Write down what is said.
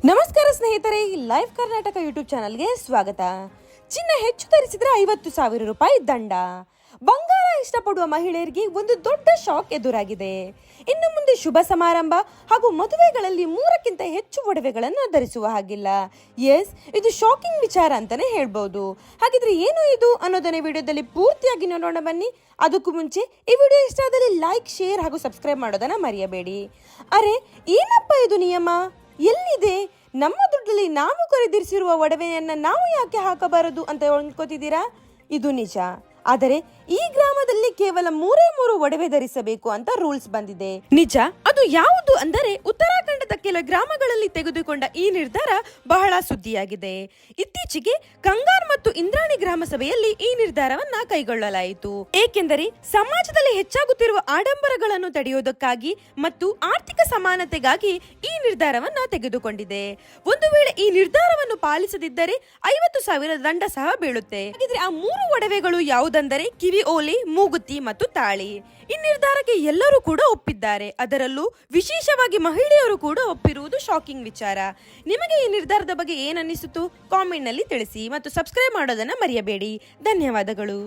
ನಮಸ್ಕಾರ ಸ್ನೇಹಿತರೆ, live Karnataka YouTube ಚಾನಲ್ಗೆ ಸ್ವಾಗತ. ಚಿನ್ನ ಹೆಚ್ಚು ಧರಿಸಿದ್ರೆ 50,000 ರೂಪಾಯಿ ದಂಡ. ಬಂಗಾರ ಇಷ್ಟಪಡುವ ಮಹಿಳೆಯರಿಗೆ ಒಂದು ದೊಡ್ಡ ಶಾಕ್ ಎದುರಾಗಿದೆ. ಇನ್ನು ಮುಂದೆ ಶುಭ ಸಮಾರಂಭ ಹಾಗೂ ಮದುವೆಗಳಲ್ಲಿ 3ಕ್ಕಿಂತ ಹೆಚ್ಚು ಒಡವೆಗಳನ್ನು ಧರಿಸುವ ಹಾಗಿಲ್ಲ. ಎಸ್, ಇದು ಶಾಕಿಂಗ್ ವಿಚಾರ ಅಂತಾನೆ ಹೇಳ್ಬೋದು. ಹಾಗಿದ್ರೆ ಏನು ಇದು ಅನ್ನೋದನ್ನ ವಿಡಿಯೋದಲ್ಲಿ ಪೂರ್ತಿಯಾಗಿ ನೋಡೋಣ ಬನ್ನಿ. ಅದಕ್ಕೂ ಮುಂಚೆ ಈ ವಿಡಿಯೋ ಇಷ್ಟ ಆದಲ್ಲಿ ಲೈಕ್, ಶೇರ್ ಹಾಗೂ ಸಬ್ಸ್ಕ್ರೈಬ್ ಮಾಡೋದನ್ನ ಮರೆಯಬೇಡಿ. ಅರೆ, ಏನಪ್ಪ ಇದು ನಿಯಮ? ಎಲ್ಲಿದೆ? ನಮ್ಮ ದುಡ್ಡಲ್ಲಿ ನಾವು ಖರೀದಿಸಿರುವ ಒಡವೆಯನ್ನ ನಾವು ಯಾಕೆ ಹಾಕಬಾರದು ಅಂತ ಅನ್ಕೋತಿದ್ದೀರಾ? ಇದು ನಿಜ. ಆದರೆ ಈ ಗ್ರಾಮದಲ್ಲಿ ಕೇವಲ 3 ಒಡವೆ ಧರಿಸಬೇಕು ಅಂತ ರೂಲ್ಸ್ ಬಂದಿದೆ. ನಿಜ, ಅದು ಯಾವುದು ಅಂದರೆ ಉತ್ತರಾಖಂಡದ ಕೆಲ ಗ್ರಾಮಗಳಲ್ಲಿ ತೆಗೆದುಕೊಂಡ ಈ ನಿರ್ಧಾರ ಬಹಳ ಸುದ್ದಿಯಾಗಿದೆ. ಇತ್ತೀಚೆಗೆ ಕಂಗಾರ್ ಮತ್ತು ಇಂದ್ರಾಣಿ ಗ್ರಾಮ ಸಭೆಯಲ್ಲಿ ಈ ನಿರ್ಧಾರವನ್ನ ಕೈಗೊಳ್ಳಲಾಯಿತು. ಏಕೆಂದರೆ ಸಮಾಜದಲ್ಲಿ ಹೆಚ್ಚಾಗುತ್ತಿರುವ ಆಡಂಬರಗಳನ್ನು ತಡೆಯುವುದಕ್ಕಾಗಿ ಮತ್ತು ಆರ್ಥಿಕ ಸಮಾನತೆಗಾಗಿ ಈ ನಿರ್ಧಾರವನ್ನ ತೆಗೆದುಕೊಂಡಿದೆ. ಒಂದು ವೇಳೆ ಈ ನಿರ್ಧಾರವನ್ನು ಪಾಲಿಸದಿದ್ದರೆ 50,000 ದಂಡ ಸಹ ಬೀಳುತ್ತೆ. ಹಾಗಿದ್ರೆ ಆ 3 ಒಡವೆಗಳು ಯಾವುದಂದರೆ ಕಿವಿ ಓಲೆ, ಮೂಗುತಿ ಮತ್ತು ತಾಳಿ. ಈ ನಿರ್ಧಾರಕ್ಕೆ ಎಲ್ಲರೂ ಕೂಡ ಒಪ್ಪಿದ್ದಾರೆ. ಅದರಲ್ಲೂ ವಿಶೇಷವಾಗಿ ಮಹಿಳೆಯರು ಕೂಡ ಒಪ್ಪಿರುವುದು ಶಾಕಿಂಗ್ ವಿಚಾರ. ನಿಮಗೆ ಈ ನಿರ್ಧಾರದ ಬಗ್ಗೆ ಏನನ್ನಿಸಿತು? ಕಾಮೆಂಟ್ ನಲ್ಲಿ ತಿಳಿಸಿ ಮತ್ತು ಸಬ್ಸ್ಕ್ರೈಬ್ ಮಾಡೋದನ್ನ ಮರೆಯಬೇಡಿ. ಧನ್ಯವಾದಗಳು.